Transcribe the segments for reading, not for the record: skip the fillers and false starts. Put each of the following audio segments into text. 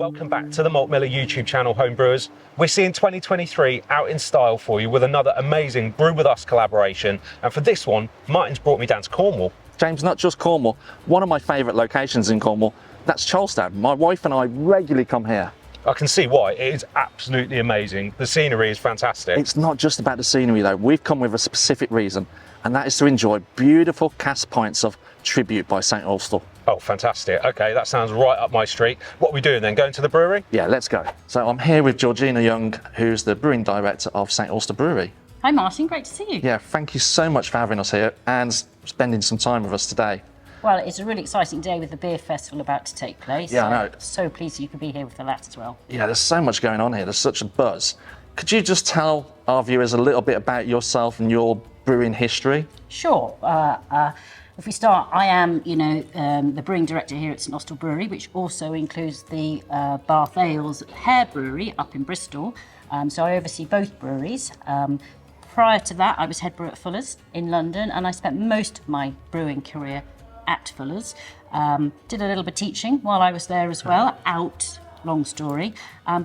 welcome back to the Malt Miller YouTube channel, Homebrewers. We're seeing 2023 out in style for you with another amazing Brew With Us collaboration. And for this one, Martin's brought me down to Cornwall. James, not just Cornwall, one of my favourite locations in Cornwall, that's Charlestown. My wife and I regularly come here. I can see why. It is absolutely amazing. The scenery is fantastic. It's not just about the scenery though. We've come with a specific reason, and that is to enjoy beautiful cask pints of Tribute by St Austell. Oh, fantastic. Okay, that sounds right up my street. What are we doing then? Going to the brewery? Yeah, let's go. So I'm here with Georgina Young, who's the Brewing Director of St Austell Brewery. Hi Martin, great to see you. Yeah, thank you so much for having us here and spending some time with us today. Well, it's a really exciting day with the beer festival about to take place. Yeah, I know. So pleased you could be here for that as well. Yeah, there's so much going on here. There's such a buzz. Could you just tell our viewers a little bit about yourself and your brewing history? Sure. If we start, I am, the Brewing Director here at St Austell Brewery, which also includes the Bath Ales Hare Brewery up in Bristol. So I oversee both breweries. Prior to that, I was head brewer at Fuller's in London, and I spent most of my brewing career at Fuller's. Did a little bit of teaching while I was there as well, long story.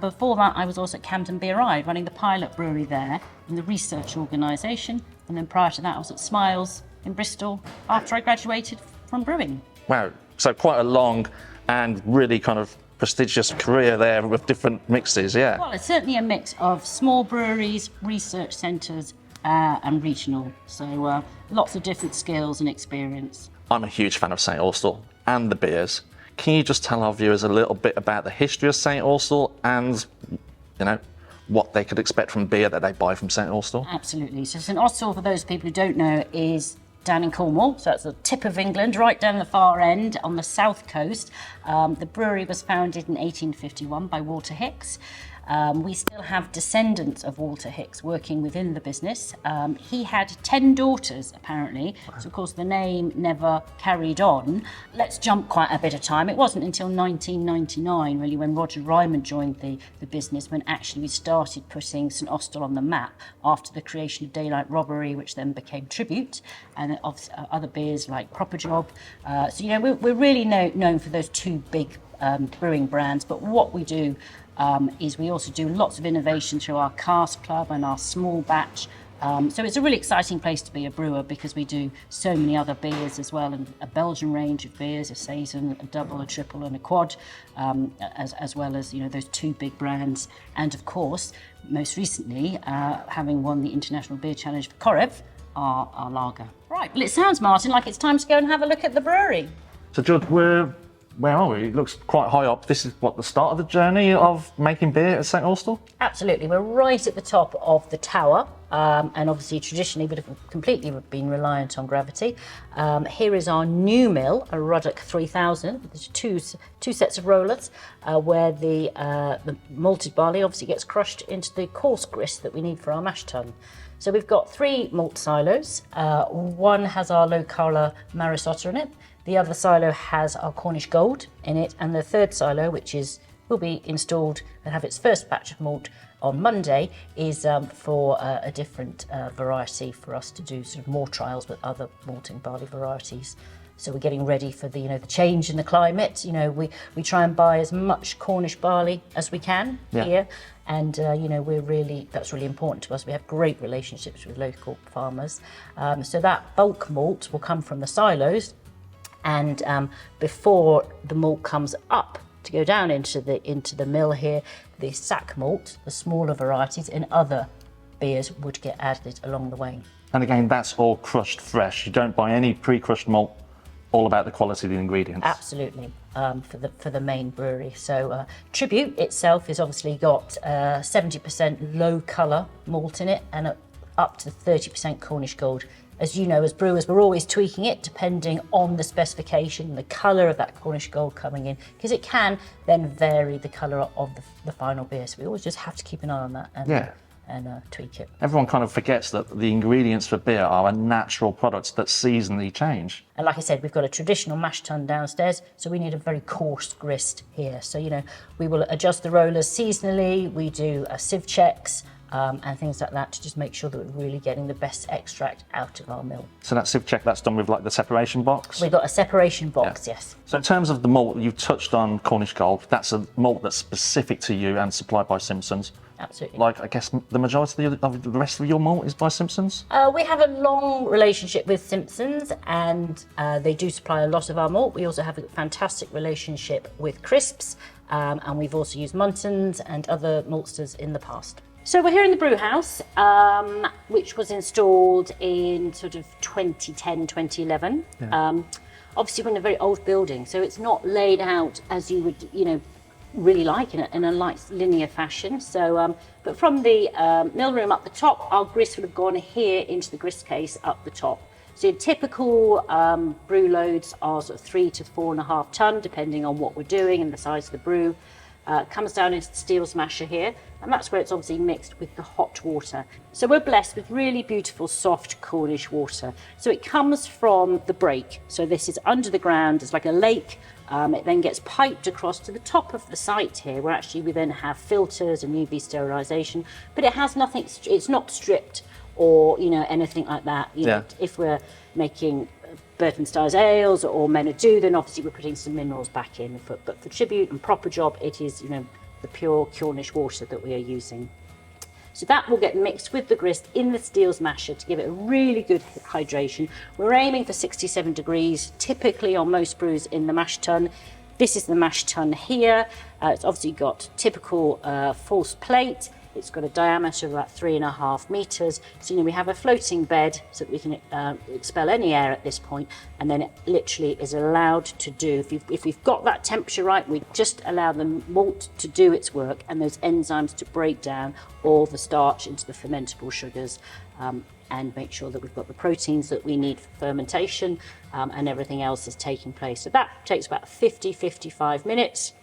Before that, I was also at Camden BRI, running the pilot brewery there in the research organisation. And then prior to that, I was at Smiles in Bristol after I graduated from brewing. Wow, so quite a long and really kind of prestigious career there with different mixes, yeah. Well, it's certainly a mix of small breweries, research centres and regional. So lots of different skills and experience. I'm a huge fan of St Austell and the beers. Can you just tell our viewers a little bit about the history of St Austell and, what they could expect from beer that they buy from St Austell? Absolutely. So St Austell, for those people who don't know, is down in Cornwall. So that's the tip of England, right down the far end on the south coast. The brewery was founded in 1851 by Walter Hicks. We still have descendants of Walter Hicks working within the business. He had 10 daughters, apparently, so of course the name never carried on. Let's jump quite a bit of time. It wasn't until 1999, really, when Roger Ryman joined the business, when actually we started putting St Austell on the map after the creation of Daylight Robbery, which then became Tribute, and other beers like Proper Job. We're really known for those two big brewing brands, but what we do is we also do lots of innovation through our Cask Club and our small batch. So it's a really exciting place to be a brewer because we do so many other beers as well, and a Belgian range of beers, a Saison, a double, a triple and a quad, as well as those two big brands. And of course, most recently, having won the International Beer Challenge for Korev, our lager. Right, well it sounds, Martin, like it's time to go and have a look at the brewery. So George, where are we? It looks quite high up. This is the start of the journey of making beer at St Austell? Absolutely. We're right at the top of the tower, and obviously traditionally would have completely been reliant on gravity. Here is our new mill, a Ruddock 3000. There's two sets of rollers where the malted barley obviously gets crushed into the coarse grist that we need for our mash tun. So we've got 3 malt silos. One has our low colour Maris Otter in it. The other silo has our Cornish Gold in it, and the third silo, which will be installed and have its first batch of malt on Monday, is for a different variety for us to do sort of more trials with other malting barley varieties. So we're getting ready for the change in the climate. We try and buy as much Cornish barley as we can here, and that's really important to us. We have great relationships with local farmers, so that bulk malt will come from the silos. And before the malt comes up to go down into the mill here, the sack malt, the smaller varieties and other beers would get added along the way. And again, that's all crushed fresh. You don't buy any pre-crushed malt. All about the quality of the ingredients. Absolutely, for the main brewery. So Tribute itself has obviously got 70% low colour malt in it and up to 30% Cornish Gold. As you know, as brewers, we're always tweaking it depending on the specification, the colour of that Cornish Gold coming in, because it can then vary the colour of the final beer. So we always just have to keep an eye on that and tweak it. Everyone kind of forgets that the ingredients for beer are a natural product that seasonally change. And like I said, we've got a traditional mash tun downstairs, so we need a very coarse grist here. So, we will adjust the rollers seasonally. We do sieve checks. and things like that to just make sure that we're really getting the best extract out of our mill. So that sieve check, that's done with like the separation box? We've got a separation box, yes. So in terms of the malt, you've touched on Cornish Gold. That's a malt that's specific to you and supplied by Simpsons. Absolutely. Like, I guess the majority of the rest of your malt is by Simpsons? We have a long relationship with Simpsons, and they do supply a lot of our malt. We also have a fantastic relationship with Crisps, and we've also used Muntons and other maltsters in the past. So we're here in the brew house, which was installed in sort of 2010, 2011. Yeah. Obviously, we're in a very old building, so it's not laid out as you would, really like in a nice linear fashion. So, but from the mill room up the top, our grist would have gone here into the grist case up the top. So your typical brew loads are sort of 3 to 4.5 ton, depending on what we're doing and the size of the brew. Comes down into the steel smasher here, and that's where it's obviously mixed with the hot water. So we're blessed with really beautiful, soft Cornish water. So it comes from the break. So this is under the ground, it's like a lake. It then gets piped across to the top of the site here, where actually we then have filters and UV sterilisation, but it has nothing, it's not stripped or, anything like that. If we're making Burton Styles ales or Menadoo, then obviously we're putting some minerals back in. But for tribute and proper job, it is, the pure Cornish water that we are using. So that will get mixed with the grist in the steel smasher to give it a really good hydration. We're aiming for 67 degrees, typically on most brews in the mash tun. This is the mash tun here. It's obviously got typical false plate. It's got a diameter of about 3.5 meters. So, we have a floating bed so that we can expel any air at this point, and then it literally is allowed to do, if we've got that temperature right, we just allow the malt to do its work and those enzymes to break down all the starch into the fermentable sugars, and make sure that we've got the proteins that we need for fermentation, and everything else is taking place. So that takes about 55 minutes.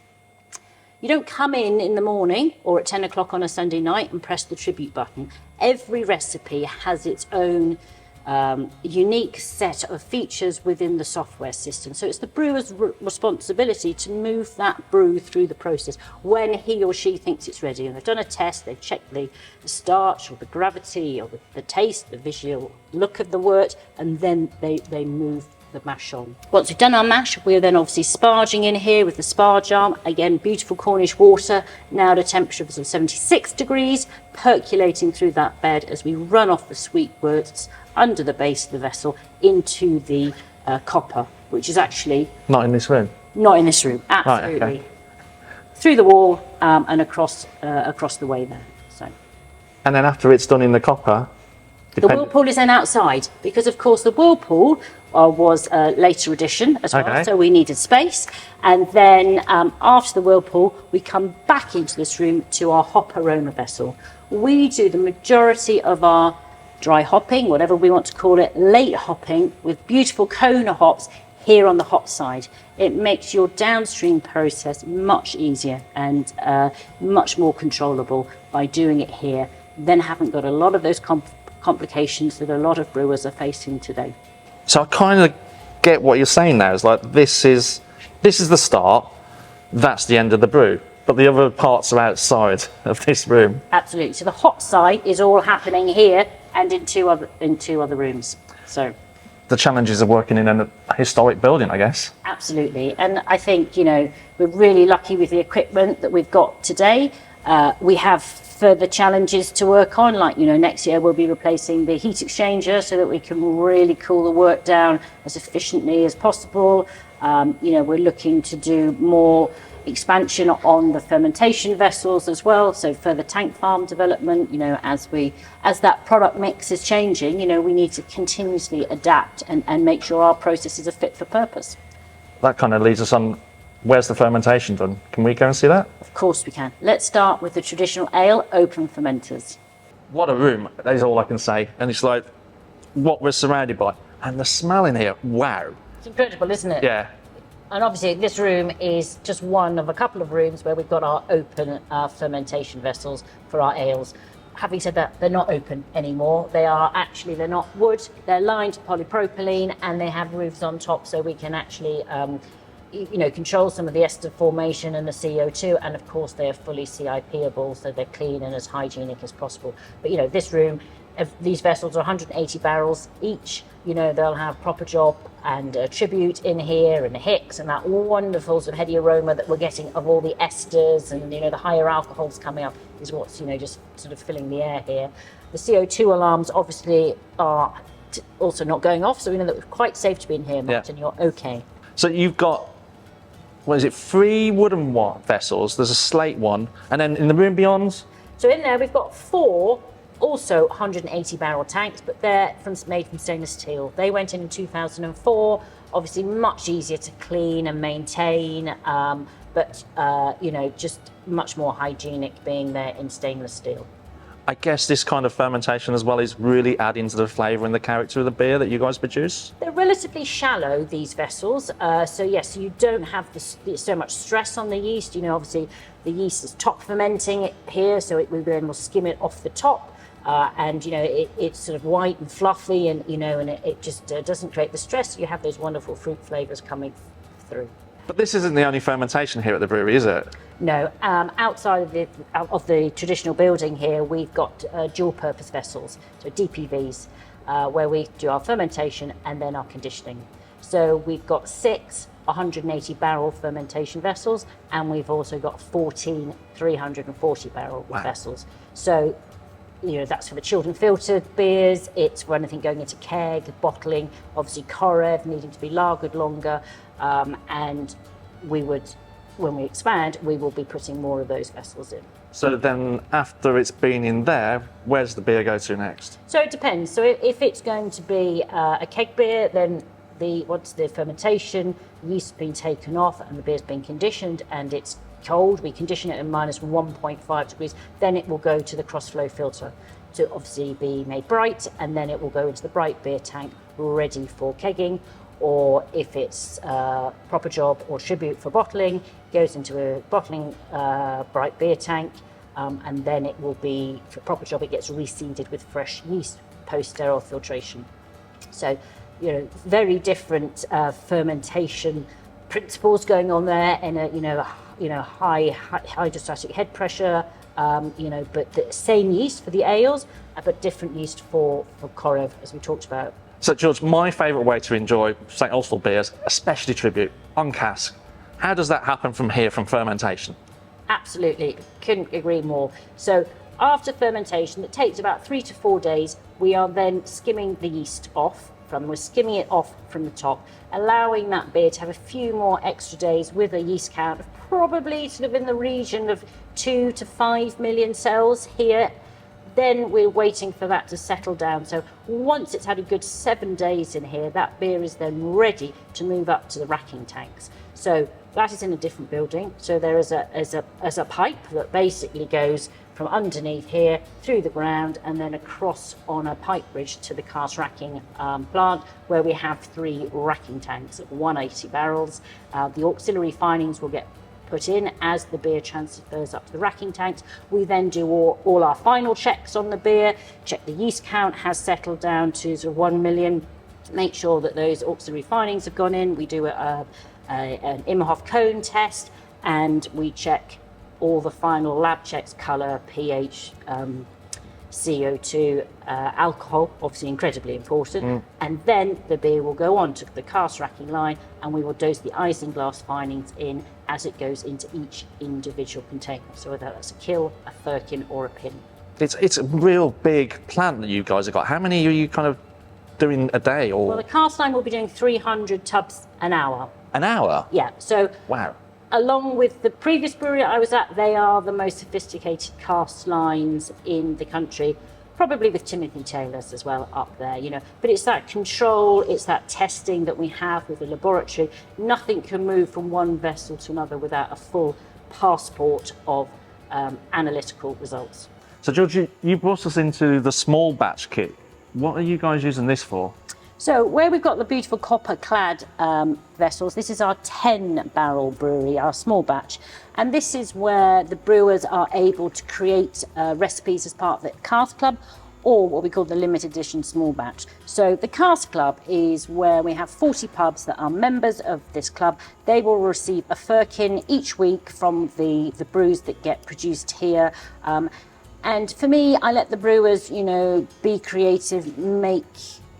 You don't come in the morning or at 10 o'clock on a Sunday night and press the tribute button. Every recipe has its own unique set of features within the software system. So it's the brewer's responsibility to move that brew through the process when he or she thinks it's ready. And they've done a test, they've checked the starch or the gravity or the taste, the visual look of the wort, and then they move the mash on. Once we've done our mash, we're then obviously sparging in here with the sparge arm. Again, beautiful Cornish water, now at a temperature of 76 degrees, percolating through that bed as we run off the sweet worts under the base of the vessel into the copper, which is actually... Not in this room? Not in this room, absolutely. Right, okay. Through the wall and across the way there. So. And then after it's done in the copper... The whirlpool is then outside, because of course the whirlpool was a later addition as well, so we needed space. And then after the whirlpool, we come back into this room to our hop aroma vessel. We do the majority of our dry hopping, whatever we want to call it, late hopping with beautiful Kona hops here on the hop side. It makes your downstream process much easier and much more controllable by doing it here. Then haven't got a lot of those complications that a lot of brewers are facing today. So I kind of get what you're saying now. It's like this is the start, that's the end of the brew, but the other parts are outside of this room. Absolutely. So the hot side is all happening here and in two other rooms. So the challenges of working in a historic building, I guess. Absolutely. And I think, we're really lucky with the equipment that we've got today. We have further challenges to work on, like, next year we'll be replacing the heat exchanger so that we can really cool the work down as efficiently as possible. We're looking to do more expansion on the fermentation vessels as well, so further tank farm development. As that product mix is changing, we need to continuously adapt and make sure our processes are fit for purpose. That kind of leads us on, where's the fermentation done? Can we go and see that? Of course we can. Let's start with the traditional ale open fermenters. What a room, that is all I can say. And it's like what we're surrounded by. And the smell in here, wow. It's incredible, isn't it? Yeah. And obviously this room is just one of a couple of rooms where we've got our open fermentation vessels for our ales. Having said that, they're not open anymore. They're not wood, they're lined polypropylene, and they have roofs on top, so we can actually control some of the ester formation and the CO2, and of course they're fully CIP-able, so they're clean and as hygienic as possible. But this room, these vessels are 180 barrels each. They'll have proper job and tribute in here, and Hicks, and that wonderful sort of heady aroma that we're getting of all the esters and the higher alcohols coming up is what's just sort of filling the air here. The CO2 alarms obviously are also not going off, so we know that we're quite safe to be in here, Martin. You're okay. So you've got, 3 wooden vessels, there's a slate one, and then in the room beyond? So in there we've got 4 also 180 barrel tanks, but they're made from stainless steel. They went in 2004, obviously much easier to clean and maintain, but just much more hygienic being there in stainless steel. I guess this kind of fermentation as well is really adding to the flavour and the character of the beer that you guys produce? They're relatively shallow, these vessels, so yes, you don't have so much stress on the yeast. Obviously the yeast is top fermenting it here, so we then will skim it off the top. And it's sort of white and fluffy, and and it just doesn't create the stress. You have those wonderful fruit flavours coming through. But this isn't the only fermentation here at the brewery, is it? No, outside of the traditional building here, we've got dual-purpose vessels, so DPVs, where we do our fermentation and then our conditioning. So we've got 6 180 barrel fermentation vessels, and we've also got 14 340 barrel vessels. So that's for the chilled and filtered beers. It's for anything going into keg, bottling, obviously Korev needing to be lagered longer. And when we expand, we will be putting more of those vessels in. So then after it's been in there, where's the beer go to next? So it depends. So if it's going to be a keg beer, then once the fermentation, yeast has been taken off and the beer's been conditioned and it's cold, we condition it at minus 1.5 degrees, then it will go to the cross-flow filter to obviously be made bright, and then it will go into the bright beer tank ready for kegging. Or if it's proper job or tribute for bottling, goes into a bottling bright beer tank, and then it will be, for proper job, it gets reseeded with fresh yeast post-sterile filtration. So, very different fermentation principles going on there in a high hydrostatic head pressure, but the same yeast for the ales, but different yeast for Korev, as we talked about. So George, my favourite way to enjoy St Austell beers, especially tribute, on cask, how does that happen from here, from fermentation? Absolutely, couldn't agree more. So after fermentation, it takes about 3 to 4 days, we are then skimming the yeast off. We're skimming it off from the top, allowing that beer to have a few more extra days with a yeast count of probably sort of in the region of 2 to 5 million cells here. Then we're waiting for that to settle down. So once it's had a good 7 days in here, that beer is then ready to move up to the racking tanks. So that is in a different building. So there is a pipe that basically goes from underneath here through the ground and then across on a pipe bridge to the cask racking plant, where we have 3 racking tanks of 180 barrels. The auxiliary finings will get put in as the beer transfers up to the racking tanks. We then do all our final checks on the beer, check the yeast count has settled down to sort of 1 million, make sure that those auxiliary finings have gone in. We do an Imhoff cone test, and we check all the final lab checks, colour, pH, CO2, alcohol, obviously incredibly important, and then the beer will go on to the cask racking line, and we will dose the isinglass finings in as it goes into each individual container. So whether that's a kill, a firkin, or a pin. It's a real big plant that you guys have got. How many are you kind of doing a day? Or Well, the cask line will be doing 300 tubs an hour. an hour? Yeah, so Wow. along with the previous brewery I was at, they are the most sophisticated cask lines in the country, probably with Timothy Taylor's as well up there, But it's that control, it's that testing that we have with the laboratory. Nothing can move from one vessel to another without a full passport of analytical results. So George, you brought us into the small batch kit. What are you guys using this for? So where we've got the beautiful copper-clad vessels, this is our 10-barrel brewery, our small batch. And this is where the brewers are able to create recipes as part of the Cask Club, or what we call the limited edition small batch. So the Cask Club is where we have 40 pubs that are members of this club. They will receive a firkin each week from the brews that get produced here. And for me, I let the brewers, be creative, make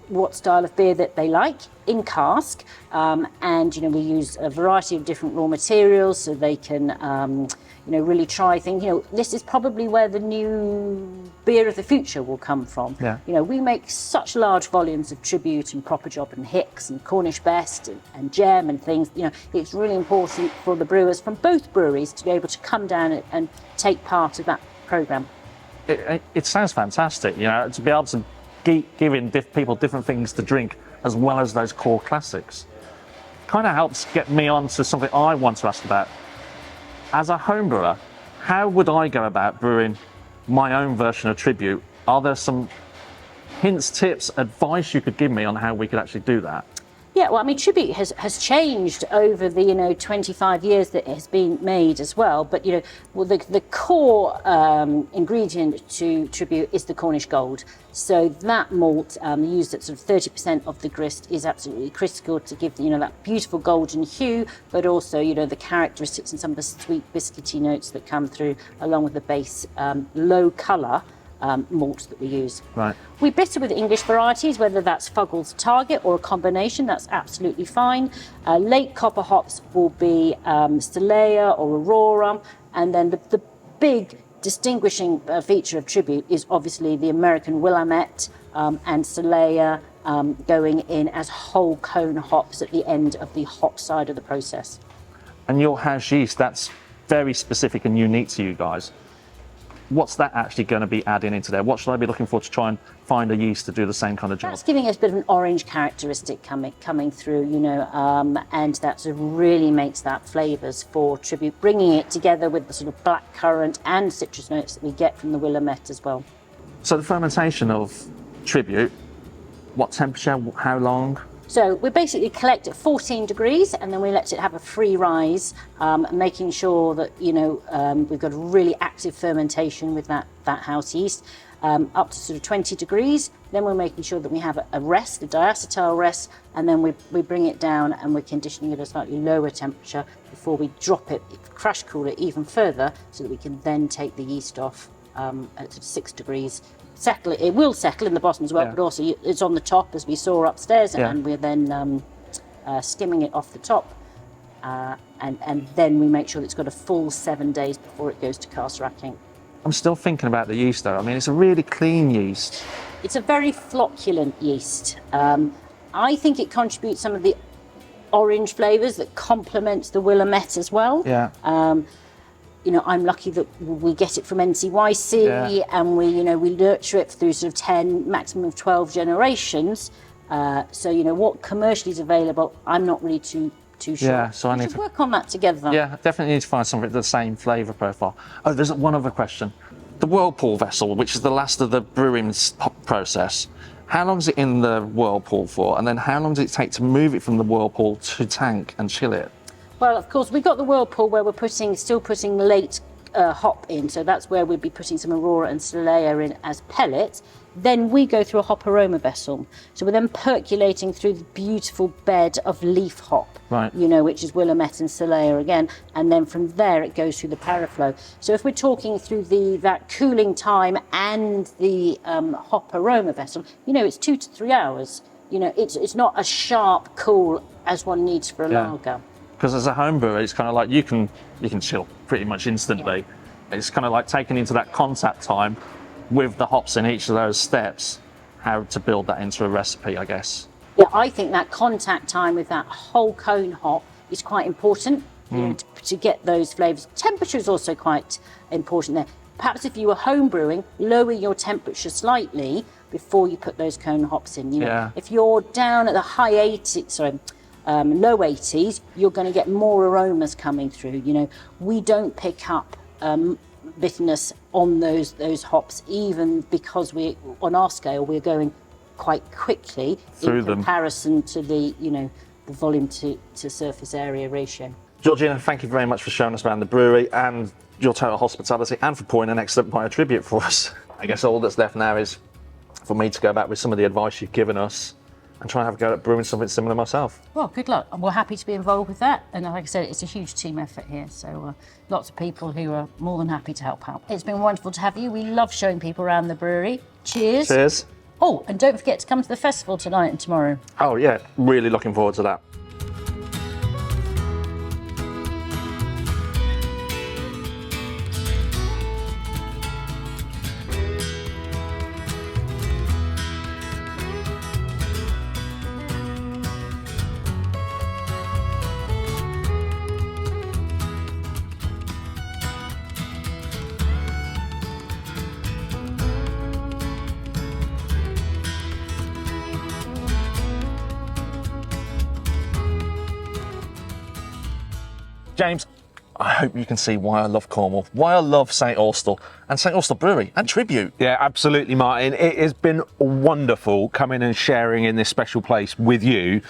what style of beer that they like in cask, and we use a variety of different raw materials so they can really try things. This is probably where the new beer of the future will come from. We make such large volumes of Tribute and Proper Job and Hicks and Cornish Best and Gem and things. It's really important for the brewers from both breweries to be able to come down and take part of that programme. It sounds fantastic, to be able to giving people different things to drink as well as those core classics. Kind of helps get me on to something I want to ask about. As a home brewer, how would I go about brewing my own version of Tribute? Are there some hints, tips, advice you could give me on how we could actually do that? Yeah, well, Tribute has changed over the 25 years that it has been made as well. But the core ingredient to Tribute is the Cornish Gold. So that malt used at sort of 30% of the grist is absolutely critical to give that beautiful golden hue, but also the characteristics and some of the sweet biscuity notes that come through, along with the base low colour. Malt that we use. Right. We bitter with English varieties, whether that's Fuggles Target or a combination, that's absolutely fine. Late copper hops will be Stelea or Aurora, and then the big distinguishing feature of Tribute is obviously the American Willamette and Stelea going in as whole cone hops at the end of the hop side of the process. And your house yeast, that's very specific and unique to you guys. What's that actually going to be adding into there? What should I be looking for to try and find a yeast to do the same kind of job? That's giving us a bit of an orange characteristic coming through, and that sort of really makes that flavours for Tribute, bringing it together with the sort of black currant and citrus notes that we get from the Willamette as well. So the fermentation of Tribute, what temperature, how long? So we basically collect at 14 degrees and then we let it have a free rise, making sure that, we've got a really active fermentation with that house yeast, up to sort of 20 degrees. Then we're making sure that we have a rest, a diacetyl rest, and then we bring it down and we're conditioning it at a slightly lower temperature before we drop it, crash cool it even further so that we can then take the yeast off at sort of 6 degrees. It will settle in the bottom as well, but also it's on the top as we saw upstairs, and we're then skimming it off the top, and then we make sure that it's got a full 7 days before it goes to cask racking. I'm still thinking about the yeast though. It's a really clean yeast. It's a very flocculent yeast. I think it contributes some of the orange flavours that complements the Willamette as well. Yeah. I'm lucky that we get it from NCYC, and we nurture it through sort of 10, maximum of 12 generations. So what commercially is available, I'm not really too sure. Yeah, so I need to work on that together. Yeah, definitely need to find something with the same flavour profile. Oh, there's one other question. The whirlpool vessel, which is the last of the brewing process, how long is it in the whirlpool for? And then how long does it take to move it from the whirlpool to tank and chill it? Well, of course, we've got the whirlpool where we're still putting late hop in, so that's where we'd be putting some Aurora and Stelea in as pellets. Then we go through a hop aroma vessel, so we're then percolating through the beautiful bed of leaf hop, right? Which is Willamette and Stelea again, and then from there it goes through the paraflow. So if we're talking through that cooling time and the hop aroma vessel, it's 2 to 3 hours. It's not as sharp cool as one needs for a lager. Because as a home brewer, it's kind of like you can chill pretty much instantly. Yeah. It's kind of like taking into that contact time with the hops in each of those steps, how to build that into a recipe, I guess. Yeah, I think that contact time with that whole cone hop is quite important to get those flavours. Temperature is also quite important there. Perhaps if you were home brewing, lower your temperature slightly before you put those cone hops in. If you're down at the low 80s, you're going to get more aromas coming through. We don't pick up bitterness on those hops, even because on our scale we're going quite quickly through in comparison to the volume to surface area ratio. Georgina, thank you very much for showing us around the brewery and your total hospitality, and for pouring an excellent pint of Tribute for us. I guess all that's left now is for me to go back with some of the advice you've given us and try and have a go at brewing something similar myself. Well, good luck. We're happy to be involved with that. And like I said, it's a huge team effort here. So lots of people who are more than happy to help out. It's been wonderful to have you. We love showing people around the brewery. Cheers. Cheers. Oh, and don't forget to come to the festival tonight and tomorrow. Oh yeah, really looking forward to that. James, I hope you can see why I love Cornwall, why I love St Austell and St Austell Brewery and Tribute. Yeah, absolutely, Martin. It has been wonderful coming and sharing in this special place with you,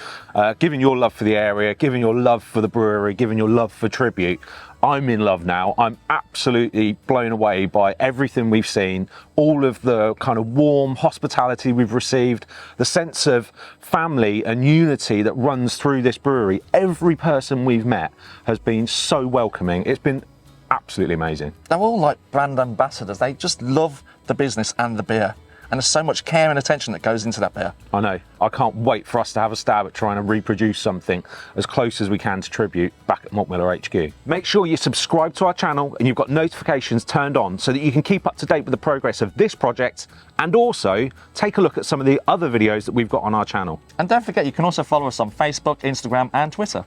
giving your love for the area, giving your love for the brewery, giving your love for Tribute. I'm in love now. I'm absolutely blown away by everything we've seen, all of the kind of warm hospitality we've received, the sense of family and unity that runs through this brewery. Every person we've met has been so welcoming. It's been absolutely amazing. They're all like brand ambassadors. They just love the business and the beer. And there's so much care and attention that goes into that beer. I know. I can't wait for us to have a stab at trying to reproduce something as close as we can to Tribute back at Malt Miller HQ. Make sure you subscribe to our channel and you've got notifications turned on so that you can keep up to date with the progress of this project, and also take a look at some of the other videos that we've got on our channel. And don't forget, you can also follow us on Facebook, Instagram and Twitter.